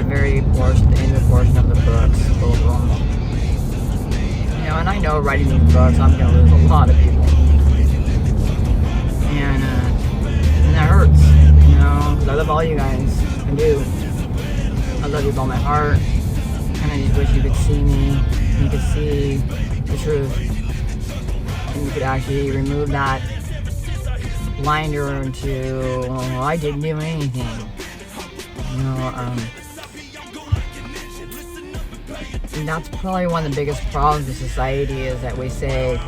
the very portion, the end of the portion of the books, both of them. And I know writing these books, I'm going to lose a lot of people. And that hurts, because I love all you guys. I do. I love you with all my heart. And I just wish you could see me, and you could see the truth. And you could actually remove that blinder into, I didn't do anything. And that's probably one of the biggest problems in society, is that we say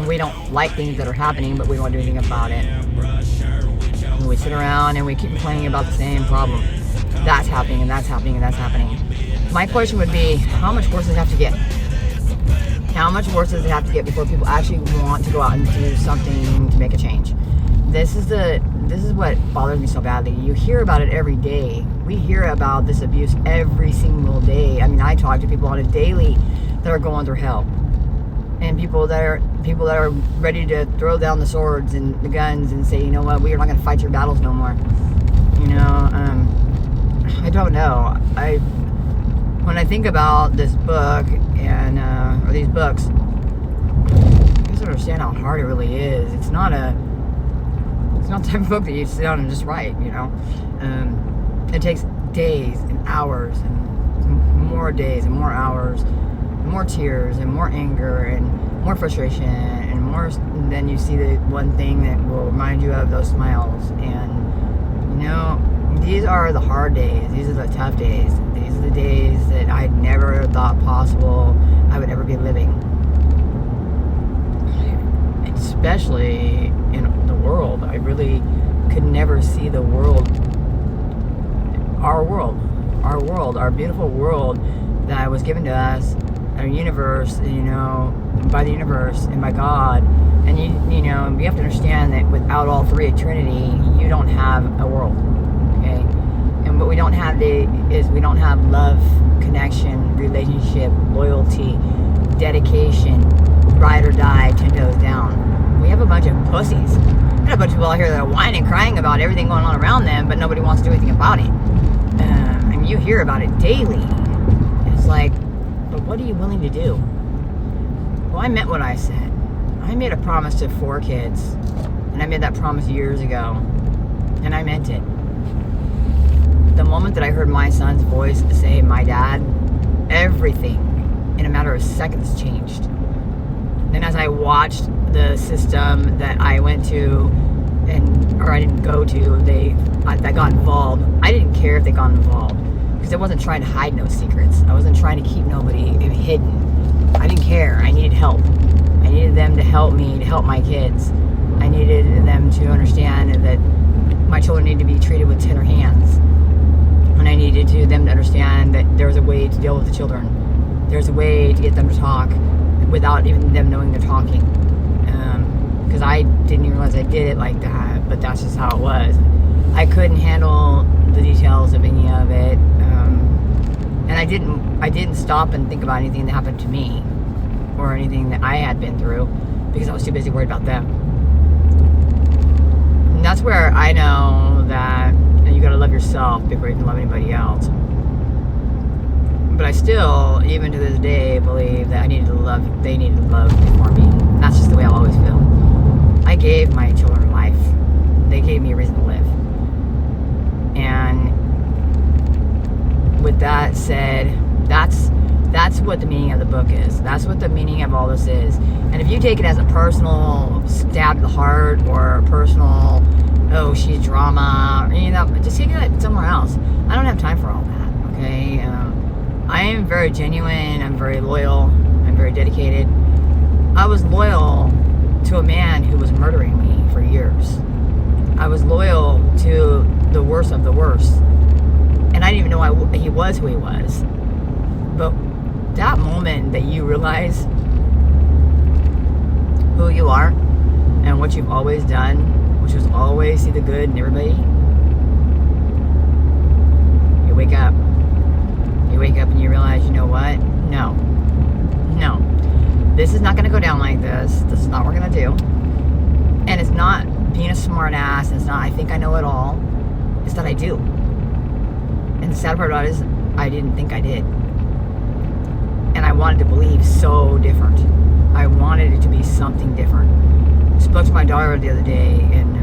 we don't like things that are happening, but we don't do anything about it. And we sit around and we keep complaining about the same problem. That's happening, and that's happening, and that's happening. My question would be, how much worse does it have to get? How much worse does it have to get before people actually want to go out and do something to make a change? This is what bothers me so badly. You hear about it every day. We hear about this abuse every single day. I mean, I talk to people on a daily that are going through hell, and people that are ready to throw down the swords and the guns and say, you know what, we are not going to fight your battles no more. I don't know. When I think about this book and or these books, I just don't understand how hard it really is. It's not the type of book that you sit down and just write, It takes days and hours and more days and more hours and more tears and more anger and more frustration and then you see the one thing that will remind you of those smiles. And, these are the hard days. These are the tough days. These are the days that I never thought possible I would ever be living. Especially in the world. I really could never see the world, our beautiful world that was given to us, our universe, by the universe and by God. And you have to understand that without all three of Trinity, you don't have a world. Okay? And what we don't have we don't have love, connection, relationship, loyalty, dedication, ride or die, 10 toes down. We have a bunch of pussies. There's a bunch of people out here that are whining and crying about everything going on around them, but nobody wants to do anything about it. You hear about it daily. It's like, but what are you willing to do? Well, I meant what I said. I made a promise to 4 kids, and I made that promise years ago, and I meant it. The moment that I heard my son's voice say, my dad, everything in a matter of seconds changed. Then as I watched the system that I went to, or I didn't go to, that got involved, I didn't care if they got involved, because I wasn't trying to hide no secrets. I wasn't trying to keep nobody hidden. I didn't care. I needed help. I needed them to help me, to help my kids. I needed them to understand that my children need to be treated with tender hands. And I needed them to understand that there's a way to deal with the children. There's a way to get them to talk without even them knowing they're talking. Because I didn't even realize I did it like that, but that's just how it was. I couldn't handle the details of any of it. And I didn't stop and think about anything that happened to me or anything that I had been through, because I was too busy worried about them. And that's where I know that you gotta love yourself before you can love anybody else. But I still, even to this day, believe that they needed to love before me. And that's just the way I'll always feel. I gave my children life. They gave me a reason to live. And with that said, that's what the meaning of the book is. That's what the meaning of all this is. And if you take it as a personal stab to the heart, or a personal, oh, she's drama, just take it somewhere else. I don't have time for all that, okay? I am very genuine. I'm very loyal. I'm very dedicated. I was loyal to a man who was murdering me for years. I was loyal to the worst of the worst. And I didn't even know he was who he was. But that moment that you realize who you are and what you've always done, which was always see the good in everybody, you wake up. You wake up and you realize, you know what? No. This is not going to go down like this. This is not what we're going to do. And it's not being a smart ass. It's not, I think I know it all. It's that I do. And the sad part about it is, I didn't think I did. And I wanted to believe so different. I wanted it to be something different. I spoke to my daughter the other day, and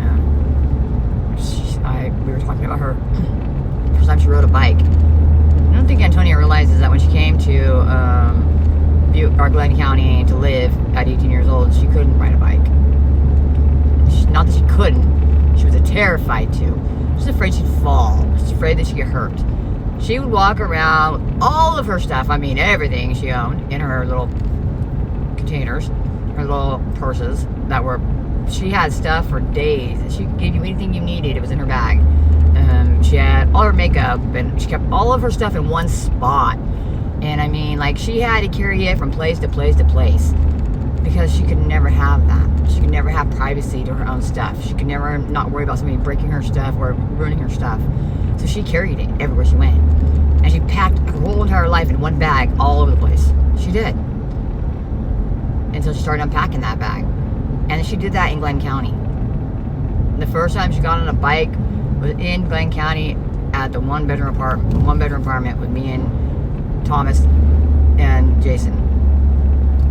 we were talking about her first time she rode a bike. I don't think Antonia realizes that when she came to Glenn County to live at 18 years old, she couldn't ride a bike. Not that she couldn't, she was terrified to. She was afraid she'd fall. She was afraid that she'd get hurt. She would walk around with all of her stuff, I mean everything she owned, in her little containers, her little purses that were, she had stuff for days. She could give you anything you needed, it was in her bag. She had all her makeup, and she kept all of her stuff in one spot. And I mean, like, she had to carry it from place to place to place, because she could never have that. She could never have privacy to her own stuff. She could never not worry about somebody breaking her stuff or ruining her stuff. So she carried it everywhere she went. And she packed her whole entire life in one bag all over the place. She did. Until she started unpacking that bag. And she did that in Glenn County. The first time she got on a bike was in Glenn County at the one-bedroom apartment with me and Thomas and Jason.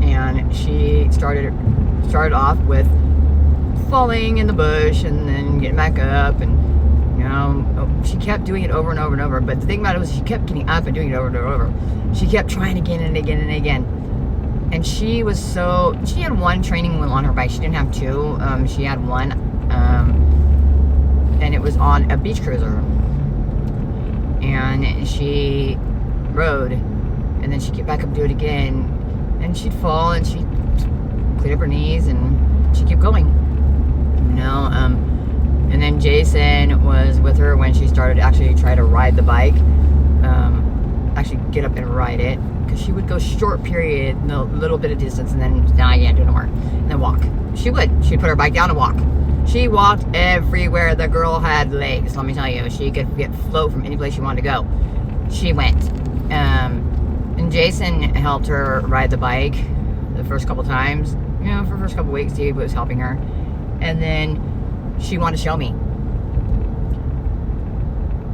And she started off with falling in the bush and then getting back up, and she kept doing it over and over and over. But the thing about it was she kept getting up and doing it over and over. She kept trying again and again and again. And she had one training wheel on her bike. She didn't have two. She had one, and it was on a beach cruiser. And she rode, and then she'd get back up and do it again. And she'd fall, and she'd clean up her knees, and she'd keep going. And then Jason was with her when she started actually try to ride the bike. Actually get up and ride it. Because she would go short period, a little bit of distance, and then now I can't do no more. And then walk. She'd put her bike down and walk. She walked everywhere. The girl had legs, let me tell you. She could float from any place she wanted to go. She went. And Jason helped her ride the bike the first couple times. For the first couple weeks, he was helping her. And then she wanted to show me.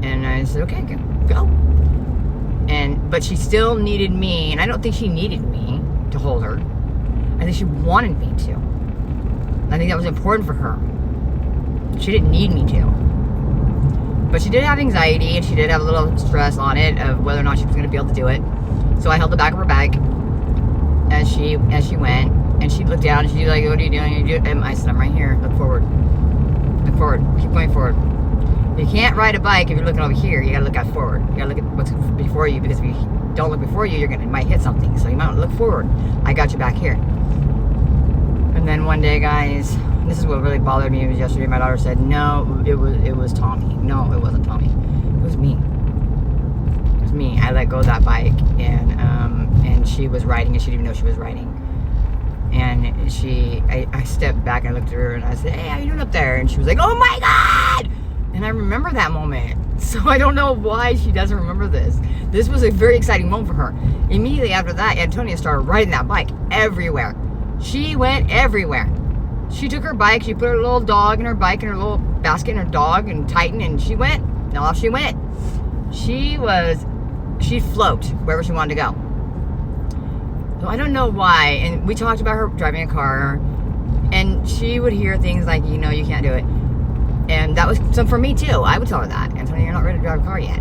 And I said, okay, go. But she still needed me, and I don't think she needed me to hold her. I think she wanted me to. I think that was important for her. She didn't need me to. But she did have anxiety, and she did have a little stress on it of whether or not she was going to be able to do it. So I held the back of her bag as she went, and she looked down, and she's like, what are you doing? And I said, I'm right here. Look forward. Look forward. Keep going forward. You can't ride a bike if you're looking over here. You gotta look out forward. You gotta look at what's before you, because if you don't look before you, you might hit something. So you might look forward. I got you back here. And then one day, guys, this is what really bothered me. Was yesterday my daughter said, no, it was Tommy. No, it wasn't Tommy. It was me. It was me. I let go of that bike, and she was riding, and she didn't even know she was riding. And I stepped back and I looked at her and I said, hey, how you doing up there? And she was like, oh my God! And I remember that moment. So I don't know why she doesn't remember this. This was a very exciting moment for her. Immediately after that, Antonia started riding that bike everywhere. She went everywhere. She took her bike, she put her little dog in her bike and her little basket and her dog and Titan, and she went. And off she went. She'd float wherever she wanted to go. So I don't know why. And we talked about her driving a car, and she would hear things like, you can't do it. And that was some for me too. I would tell her that. Antonia, you're not ready to drive a car yet.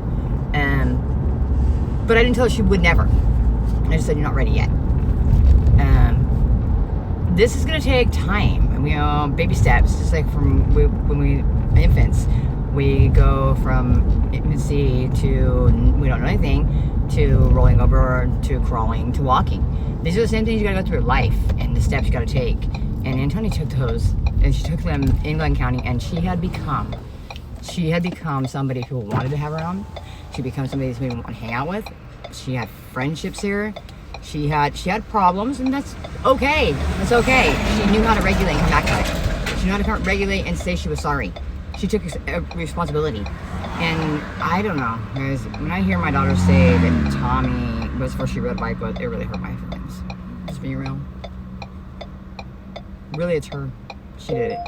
But I didn't tell her she would never. I just said, you're not ready yet. This is going to take time. Baby steps. Just like when we infants. We go from infancy to we don't know anything, to rolling over, to crawling, to walking. These are the same things you got to go through your life, and the steps you got to take. And Antonia took those, and she took them in Glenn County, and she had become somebody who wanted to have her own. She became somebody who wanted to hang out with. She had friendships here. She had problems, and that's okay. That's okay. She knew how to regulate and come back to it. She knew how to regulate and say she was sorry. She took responsibility. And I don't know, guys, when I hear my daughter say that Tommy was first she rode a bike with, it really hurt my feelings. Just being real. Really, it's her. She did it.